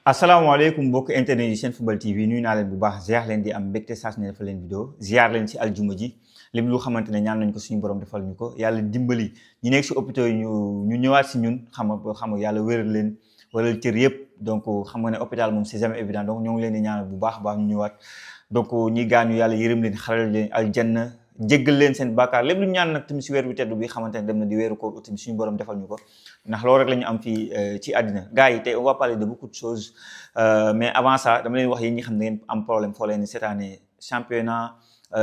asalaamaaleykum mbokk internet yi seen football TV nuyu naa leen bu baax ziar leen di am mbégte saa su ne defal leen vidéo ziar leen ci aljuma ji lépp lu xamante ne ñaan nañ ko suñu borom defal ñu ko yàlla dimbali ñu nekk si hôpitaux yi ñu ñëwaat si ñun xam nga yàlla wéral leen wala cër yëpp donc xam nga ne hôpital moom c'est jamais évident donc ñoo ngi leen di ñaanal bu baax a baax ñu ñëwaat donc ñi gaañu yàlla yërëm leen xaral leen aljanna jéggal leen seen bàkkaar lépp lu ñaan nag tamit si weer wi tedd bi xamante ne dem na di weeru koor tamit suñu borom defal ñu ko ndax loolu rek la ñu am fii ci àddina gars yi tey on va parler de beaucoup de choses mais avant ça dama leen wax yéen ñi xam ne ngeen am problème foo leen cette année championnat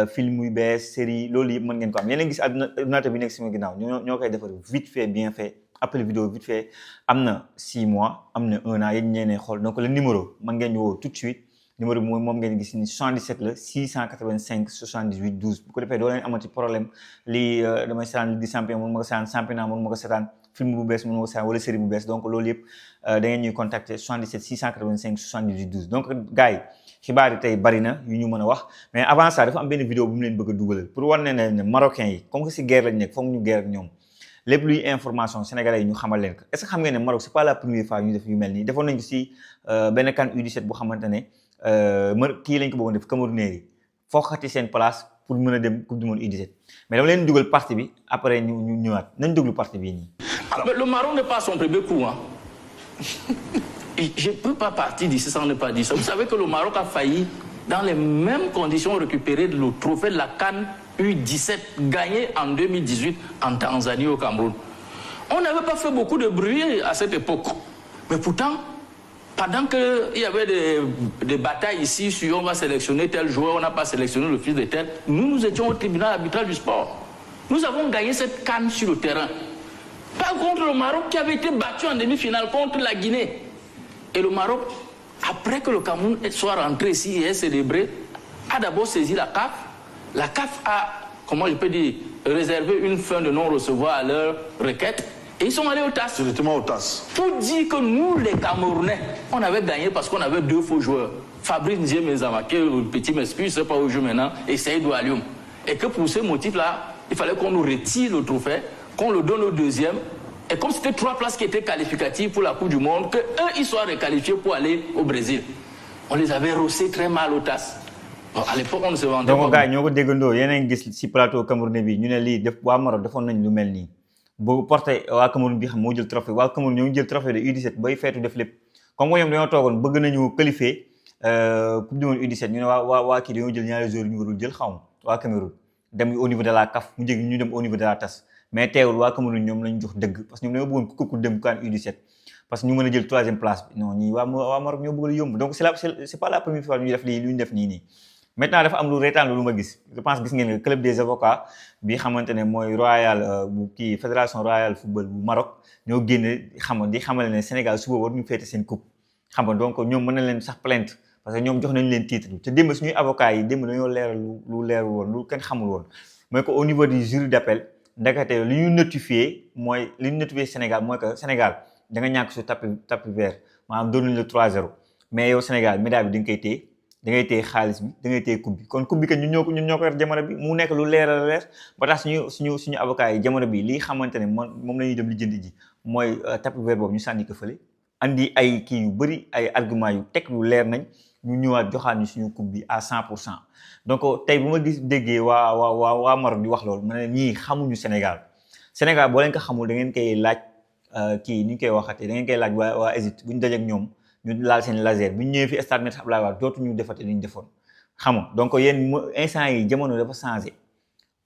film yu bees série loolu yëpp mën ngeen ko am yéen gis ordinateur bi nekk sama ginnaaw ñoo koy defar vite fait bien fait appel vidéo vite fait am na 6 mois am na 1 an yéen ñeenee xool donc le numéro mën ngeen ñu woo tout de suite numéro bi moom ngeen gis ni 77 la 685 78 12 bu ko defee doo leen amati problème lii damay seetaan Ligue des Champions mën ma ko seetaan championnat mën ma ko seetaan film bu bees mën ma ko seetaan wala série bu bees donc loolu yëpp da ngeen ñuy contacter 77 685 78 12 donc gars yi xibaar yi tey bari na yu ñu mën a wax mais avant ça dafa am benn vidéo bu mu leen bëgg a dugalal pour wan ne marocains yi comme que si guerre lañ nekk foog ñu guerre ak ñoom lépp luy information sénégalais yi ñu xamal leen ko est-ce que xam ngeen ne Maroc c'est pas la première fois ñu def yu mel nii defoon nañ ko si benn CAN U17 bu xamante ne kii lañ ko bëggoon def Camerounais yi foxati seen place pour mën a dem coupe du monde U17 mais dama leen dugal partie bi après ñu ñëwaat nañ déglu partie bii nii. Alors, le Maroc n'est pas son premier coup. Hein. Je ne peux pas partir d'ici sans ne pas dire ça. Vous savez que le Maroc a failli, dans les mêmes conditions, récupérer le trophée de la CAN U17 gagné en 2018 en Tanzanie au Cameroun. On n'avait pas fait beaucoup de bruit à cette époque. Mais pourtant, pendant qu'il y avait des batailles ici sur on va sélectionner tel joueur, on n'a pas sélectionné le fils de tel, nous étions au tribunal arbitral du sport. Nous avons gagné cette CAN sur le terrain. Pas contre le Maroc qui avait été battu en demi-finale contre la Guinée. Et le Maroc, après que le Cameroun soit rentré ici et ait célébré, a d'abord saisi la CAF. La CAF a, comment je peux dire, réservé une fin de non-recevoir à leur requête. Et ils sont allés au TAS. Directement au TAS. Pour dire que nous, les Camerounais, on avait gagné parce qu'on avait 2 faux joueurs. Fabrice Ndié-Mezamake, le petit m'excuse, je ne sais pas où il joue maintenant, et Seydou Alioum. Et que pour ce motif-là, il fallait qu'on nous retire le trophée, qu'on le donne au deuxième. Et comme c'était 3 places qui étaient qualificatives pour la Coupe du Monde, qu'eux, ils soient requalifiés pour aller au Brésil. On les avait rossés très mal au TAS. Bon, à l'époque, on ne se vendait pas. Donc, gars, ñoo ko déggandoo yéen gis si plateau Camerounais bi ñu ne lii def waa Maroc defoon nañ lu mel nii boo porté waa Cameroun bi xam moo jël trophée waa Cameroun ñoo ngi jël trophée de U17 bay feetu def lépp comme que ñoom dañoo toogoon bëgg nañu qualifier coupe du monde U17 ñu ne waa kii dañoo jël ñaari joueurs ñu warul jël xaw ma waa Cameroun dem au niveau de la CAF mu jég ñu dem au niveau de la TAS mais teewul waa Cameroun ñoom lañ jox dëgg parce que ñoom dañoo bëggoon ku dem CAN U17 parce que ñu mën a jël 3e place bi non ñii waa Maroc ñoo bëgg la yomb donc c'est pas la première fois ñu def lii lu ñu def nii maintenant dafa am lu reetaan lu ma gis je pense gis ngeen nga club des avocats bi xamante ne mooy royal bu kii fédération royale football bu Maroc ñoo génne xam nga di xamale ne Sénégal suba war ñu féete seen coupe xam nga donc ñoom mën na leen sax plainte parce que ñoom jox nañ leen titre te démb suñuy avocats yi démb dañoo leeral lu leerul woon lu kenn xamul woon mooy que au niveau du jury d'appel ndekete li ñu notifié mooy li ñu notifié Sénégal mooy que Sénégal da nga ñàkk su tapis vert maanaam doon nañ la 3-0 mais yow Sénégal médaille bi da nga koy téye da ngay téye xaalis bi da ngay téye coupe bi kon coupe bi que ñun ñoo ko yor jamono bi mu nekk lu leer ba tax suñu avocats yi jamono bi lii xamante ne moom la ñuy dem li jënd ji mooy tapis vert boobu ñu sànni ko fële andi ay kii yu bëri ay arguments yu teg lu leer nañ ñu ñëwaat joxaat ñu suñu coupe bi à 100% donc tey bu ma déggee waa Maroc di wax loolu ma ne ñii xamuñu Sénégal boo leen ko xamul da ngeen koy laaj kii ni ñu koy waxatee da ngeen koy laaj waa Égypte bu ñu dajeek ñoom ñu laal seen laser bu ñu ñëwee fi stade Me Abdoulaye Wade dootuñu defate li ñu defoon xam nga donc yéen instant yi jamono dafa changé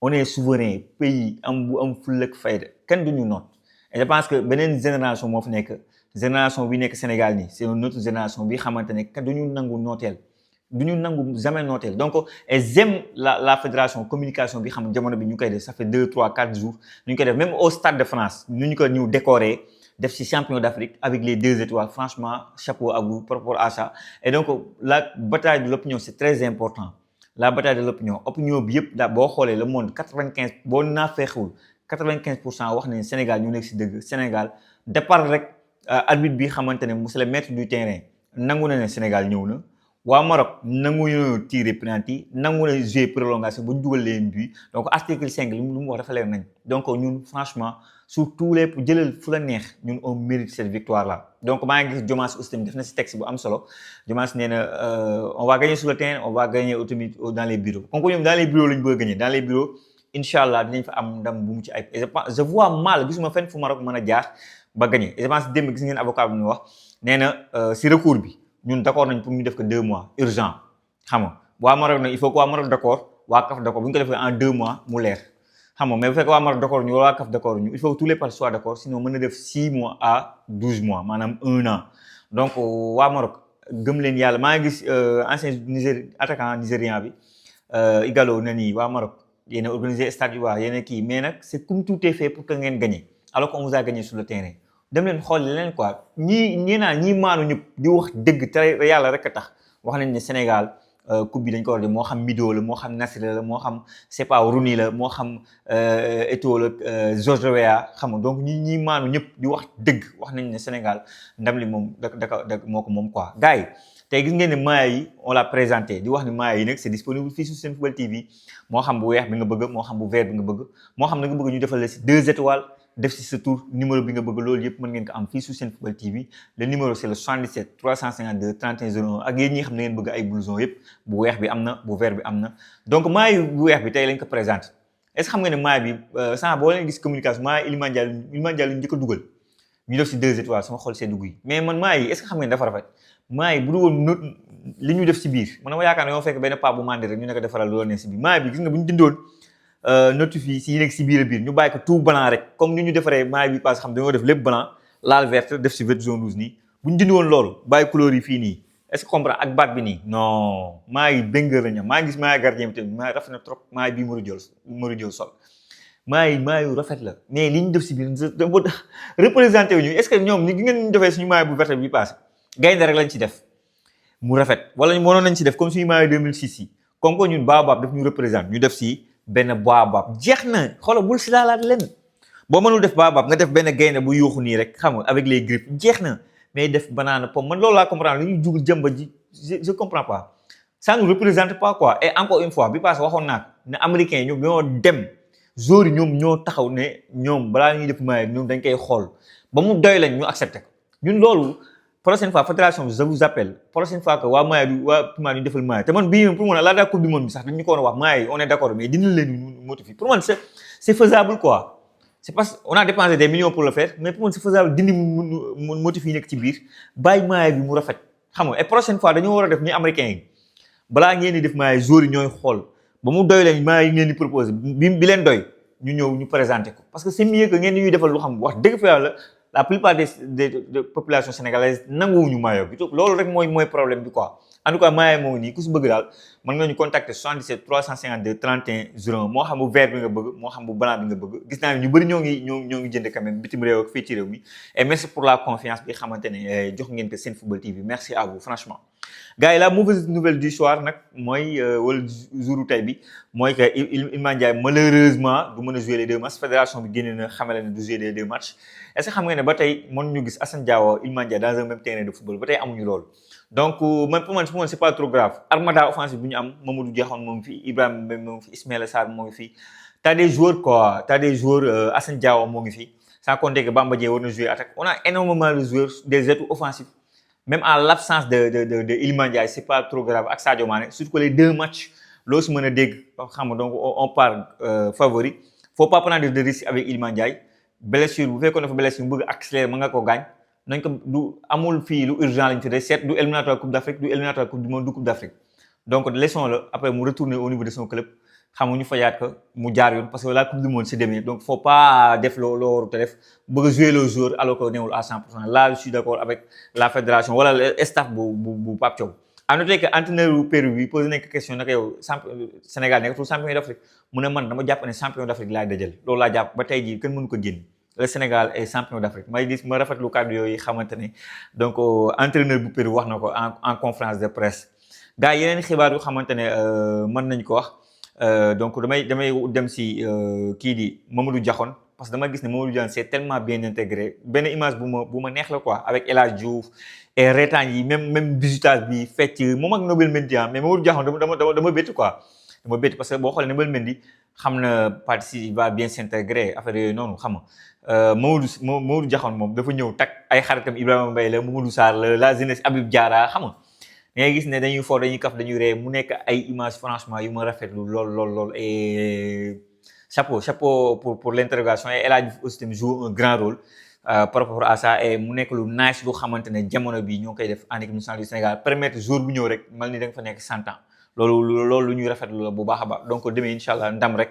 on est souverain pays bu am fulla ak fayda kenn duñu noot et je pense que beneen génération moo fi nekk génération bi nekk Sénégal nii c'est une autre génération bi xamante ne kenn duñu nangu nooteel duñu nangu jamais nooteel donc j'aime la fédération communication bi xam jamono bi ñu koy def ça fait 2, 3, 4 jours ñu koy def même au Stade de France ñu ko ñu décoré def ci champion d'Afrique avec les 2 étoiles franchement chapeau à vous par rapport à ça et donc la bataille de l'opinion c'est très important la bataille de l'opinion bi yëpp daa boo xoolee le monde 95 boo naa feexul 95% wax nañ Sénégal ñu nekk ci dëgg Sénégal départ rek arbitre bi xamante ne c'est le maître du terrain nangu na ne Sénégal ñëw na waa Maroc nangu ñu tiré penalty nangu na jouer prolongation ba ñu dugal leen but donc article 5 lu mu wax dafa leer nañ donc ñun franchement sur tous les jëlal fu la neex ñun on mérite cette victoire là donc maa ngi gis Diomaye aussi tamit def na si texte bu am solo Diomaye nee na on va gagner sur le terrain on va gagner tamit dans les bureaux kon ko ñoom dans les bureaux lañ bëgg a gagner dans les bureaux inchallah dinañ fa am ndam bu mu ci ay je vois mal gisuma fenn fu Maroc mën a jaar ba gagner et je pense démb gis ngeen avocat bi ñu wax nee na si recours bi ñun d'accord nañ pour ñu def ko 2 mois urgent xam nga waa Maroc nag il faut que waa Maroc d'accord waa CAF d'accord bu ñu ko defee en 2 mois mu leer xam nga mais bu fekkee waa Maroc d'accord ñu waa CAF d'accord ñu il faut que tous les parties soient d'accord sinon mën na def 6 mois à 12 mois maanaam 1 an donc waa Maroc gëm leen yàlla maa ngi gis ancien attaquant nigérian bi Igalo na nii waa Maroc yéen a organisé stade yi waa yéen a kii mais nag c'est comme tout est fait pour que ngeen gagner alors qu'on vous a gagné sur le terrain dem leen xool leneen quoi ñii maanu ñëpp di wax dëgg te yàlla rek a tax wax nañ ne Sénégal coupe bi dañ ko war a def moo xam Mido la moo xam Nasri la moo xam c'est pas Rooney la moo xam Eto'o la George Weah xam nga donc ñii maanu ñëpp di wax dëgg wax nañ ne Sénégal ndam li moom da moo ko moom quoi gars yi tey gis ngeen ne maillot yi on l'a présenté di wax ne maillot yi nag c'est disponible fii sur Senfootball TV moo xam bu weex bi nga bëgg moo xam bu vert bi nga bëgg moo xam na nga bëgg ñu defal la si 2 étoiles def si sa tour numéro bi nga bëgg loolu yëpp mën ngeen ko am fii sur Senfootball TV le numéro c'est le 77 352 31 01 ak yéen ñi nga xam ne ngeen bëgg ay blouson yëpp bu weex bi am na bu vert bi am na donc maillot bu weex bi tey lañ ko présenté est-ce que xam nga ne maillot bi sans boo leen gis communication maillot Iliman Ndiaye ñu njëkk a dugal ñu def si 2 étoiles sama xol see dugg yi mais man maillot yi est-ce que xam nga ne dafa rafet maillot yi bu du woon li ñu def si biir man dama yaakaar ne yoo fekk benn paa bu mandi rek ñu nekk defaral loolu ne si biir maillot bi gis nga bu ñu dindoon notifié si yi nekk si biir ñu bàyyi ko tout blanc rek comme ni ñu defaree maillot bi passe xam dañoo def lépp blanc laal vert def si vert jaune rouge nii bu ñu dindi woon loolu bàyyi couleur yi fii nii est-ce que comprend ak baat bi nii non maillot yi béngër la ñam maa ngi gis maillot gardien bi tamit maillot rafet na trop maillot bii Mory Diol sol maillot rafet la mais li ñu def si biir représenté wu ñu est-ce que ñoom ni ngeen ñu defee suñu maillot bu vert bi passé gaynde rek lañ ci def mu rafet wala mënoon nañ ci def comme suñu maillot 2006 yi comme que ñun baobab daf ñu représente ñu def si benn baobab jeex na xoolal bul si laalaat leen boo mënul def baobab nga def benn gaynde bu yuuxu nii rek xam nga avec les griffes jeex na mais def banane pomme man loolu laa comprendre li ñu jugul jëmba ji je comprends pas ça nous représente pas quoi et encore une fois bi passé waxoon naa ne américains yi ñoom ñoo dem joueurs yi ñoom ñoo taxaw ne ñoom balaa ñuy def maillot ñoom dañ koy xool ba mu doy lañ ñu accepté ko ñun loolu prochaine fois fédération je vous appelle prochaine fois que waa maillot bi waa Puma ñu defal maillot te man bii pour man la coupe du monde bi sax dañu ko war a wax maillot yi on est d'accord mais dina leen motiver pour man c'est faisable quoi c'est parce qu'on a dépensé des millions pour le faire mais pour man c'est faisable dindi motiver yi nekk ci biir bàyyi maillot bi mu rafet xam nga et prochaine fois dañoo war a def ni américains yi balaa ngeen di def maillot joueurs yi ñooy xool ba mu doy leen maillot yi ngeen di proposer bi leen doy ñu ñëw ñu présenter ko parce que c'est mieux que ngeen di ñuy defal lu xam wax dëgg fa yàlla la plupart des populations sénégalaises nanguwuñu maillot bi loolu rek mooy problème bi quoi en tout cas maillot moo nii ku si bëgg daal mën nga ñu contacter 77 352 31 01 moo xam bu vert bi nga bëgg moo xam bu blanc bi nga bëgg gis naa ne ñu bëri ñoo ngi jënd quand même bitim réew ak fii ci réew mi et merci pour la confiance bi xamante ne jox ngeen ko Senfootball TV merci à vous franchement gars yi la mauvaise nouvelle du soir nag mooy wala jouru tey bi mooy que Iliman Ndiaye malheureusement du mën a jouer les 2 matchs fédération bi génne na xamale ne du jouer les 2 matchs est-ce que xam nga ne ba tey mën ñu gis Assane Diao Iliman Ndiaye dans un même terrain de football ba tey amuñu loolu donc man pour man c'est pas trop grave armada offensive bu ñu am Mamadou Diakhone moo ngi fi Ibrahima Mbaye moo ngi fi Ismaïla Sarr moo ngi fi t'as des joueurs quoi t'as des joueurs Assane Diao moo ngi fi sans compter que Bamba Dieng war na jouer attaque on a énormément de joueurs des atouts offensifs même en l'absence de Iliman Ndiaye c'est pas trop grave ak Sadio Mané surtout que les 2 matchs loo si mën a dégg xam nga donc on part favori faut pas prendre de risque avec Iliman Ndiaye blessure bu fekkoon dafa blessure mu bëgg accélérer mën nga ko gaañ nañ ko du amul fii lu urgent lañ fi de seet du éliminatoire coupe d'Afrique du éliminatoire coupe du monde du coupe d'Afrique donc laissons-le après mu retourner au niveau de son club xam nga ñu fayaat ko mu jaar yoon parce que la coupe du monde c'est demain donc faut pas def loo warut a def bëgg a jouer le jour alors que newul à 100%. Là je suis d'accord avec la fédération wala le staff bu Pape Thiaw. À noter que entraîneur bu Pérou bi posé nañ ko question naka yow Sénégal nekkatul champion d'Afrique mu ne man dama jàpp ne champion d'Afrique laay dajal loolu laa jàpp ba tey jii kenn mënu ko génn. Le Sénégal est champion d'Afrique may gis ma rafetlu kàddu yooyu xamante ne donc entraîneur bu Pérou wax na ko en conférence de presse gars yi yeneen xibaar yu xamante ne mën nañ ko wax donc damay dem si kii di Mamadou Diakhone parce que dama gis ne Mamadou Diagne c'est tellement bien intégré benn image bu ma neex la quoi avec El Hadj Diouf et reetaan yi même bisutage bi fecc moom ak Nobel Mendy mais Mamadou Diagne dama bett quoi dama bett parce que boo xoolee Nobel Mendy xam na partie il va bien s'intégrer affaire yooyu noonu xam nga Mamadou Diakhone moom dafa ñëw tak ay xaritam Ibrahima Mbaye la Mamadou Sarr la jeunesse Habib Diarra xam nga ngay gis ne dañuy fo dañuy kaf dañuy ree mu nekk ay image franchement yu ma rafetlu lool et chapeau pour l'interrogation et El Hadj Diouf aussi tamit joue un grand rôle par rapport à ça et mu nekk lu nice lu xamante ne jamono bi ñoo koy def en équipe nationale du Sénégal permettre jour bu ñëw rek mel ni da nga fa nekk 100 ans loolu lu ñuy rafetlu la bu baax a baax donc demee incha allah ndam rek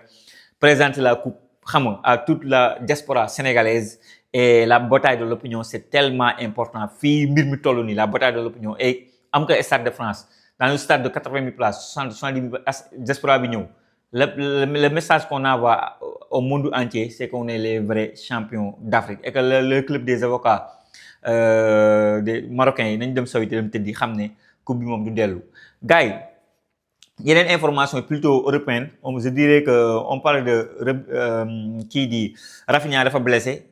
présenter la coupe xam nga à toute la diaspora sénégalaise et la bataille de l'opinion c'est tellement important fii mbir mi toll nii la bataille de l'opinion et am ko Stade de France dans le stade de 80 000 places 70 000 diaspora bi ñëw le message qu'on envoie au monde entier c'est qu'on est les vrais champions d'Afrique et que le club des avocats des Marocains yi nañ dem sawite dem tëddi xam ne coupe bi moom du dellu gars yi yeneen information plutôt européenne je dirais que on parle de kii di Rafinha dafa blessé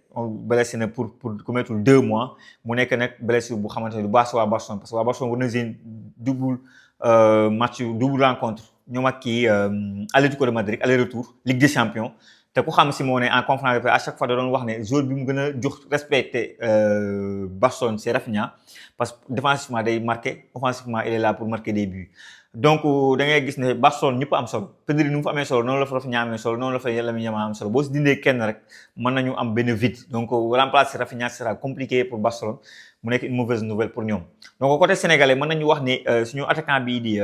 na pour commettre 2 mois mu nekk nag blessure bu xamante ne du baax si waa Barcelone parce que waa Barcelone war na jouer double match double rencontre ñoom ak kii Atlético de Madrid aller-retour Ligue des Champions te ku xam Simeone en conférence de presse à chaque fois da doon wax ne joueur bi mu gën a jox respecté Barcelone c'est Rafinha parce que défensivement day marqué offensivement il est là pour marquer des buts donc da ngay gis ne Barcelone ñëpp am solo Pedri nu mu fa amee solo noonu la fa Rafinha amee solo noonu la fa Lamine Yamal am solo boo si dindee kenn rek mën nañu am benn vide donc remplacer Rafinha sera compliqué pour Barcelone mu nekk une mauvaise nouvelle pour ñoom donc côté sénégalais mën nañu wax ne suñu attaquant bii di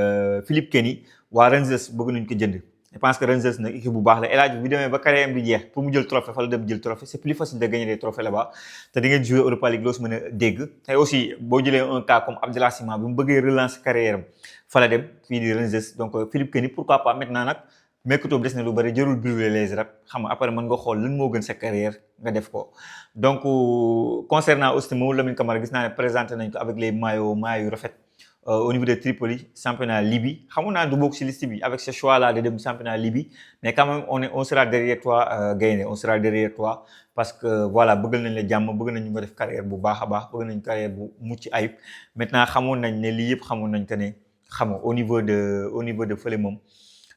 Philippe Kenny waa Rangers bëgg nañu ko jënd je pense que Rangers nag équipe bu baax la El Hadj bi demee ba carrière bi jeex pour mu jël trophée fa la dem jël trophée c'est plus facile de gagner des trophées là-bas te di ngeen jouer Europa League loo si mën a dégg te aussi boo jëlee un cas comme Abdallah Sima bi mu bëggee relancer carrière am fa la dem fii di Rangers donc Philippe Kenny pourquoi pas maintenant nag mercato bi des na lu bëri jërul brûler les étapes xam nga après mën nga xool lan moo gën sa carrière nga def ko donc concernant aussi Mamadou Lamine Camara gis naa ne présenté nañ ko avec les maillots yu rafet au niveau de Tripoli championnat Libye xamoon naa du bokk ci liste bi avec ce choix là de dem championnat Libye mais quand même on sera derrière toi Gaïndé on sera derrière toi parce que voilà bëggal nañ la jàmm bëgg nañ nga def carrière bu baax a baax bëgg nañ carrière bu mucc ayib maintenant xamoon nañ ne lii yëpp xamoon nañ que ne xam nga au niveau de fële moom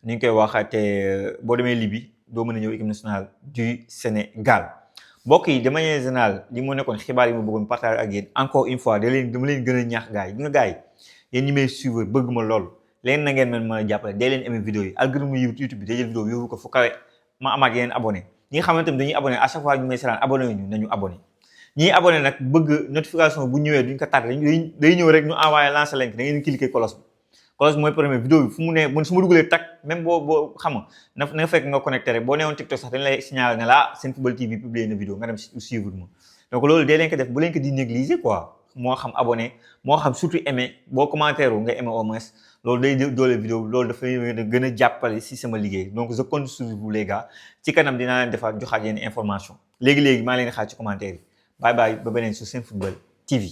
ni ñu koy waxaatee boo demee Libye doo mën a ñëw équipe nationale du Sénégal mbokk yi de manière générale li mu nekkoon xibaar yi ma bëggoon partager ak yéen encore une fois dama leen gën a ñaax gars yi gars yi yéen ñi may suivre bëgg ma lool leen na ngeen mën a jàppale day leen aimé vidéo yi algorithme YouTube bi day jël vidéo yóbbu ko fu kawe ma amaat yeneen abonné ñi nga xamante ni dañuy abonné à chaque fois ñu may seetaan abonné ñu nañu abonné ñi abonné nag bëgg notification bu ñëwee duñ ko tardé day ñëw rek ñu envoyé lancer link da ngeen cliquer cloche mooy premier vidéo bi fu mu ne man su ma dugalee tak même boo xam na nga fekk nga connecté rek boo newoon TikTok sax dañ lay signaler ne la Senfootball TV publié na vidéo nga dem suivre ma donc loolu dee leen ko def bu leen ko di négliger quoi moo xam abonné moo xam surtout aimé boo commentaire nga aimé au moins loolu day doole vidéo loolu dafay gën a jàppale si sama liggéey donc je compte sur vous les gars ci kanam dinaa leen defaat joxaat yenn information léegi maa leen xaar ci commentaire yi bye bye ba beneen sur Senfootball TV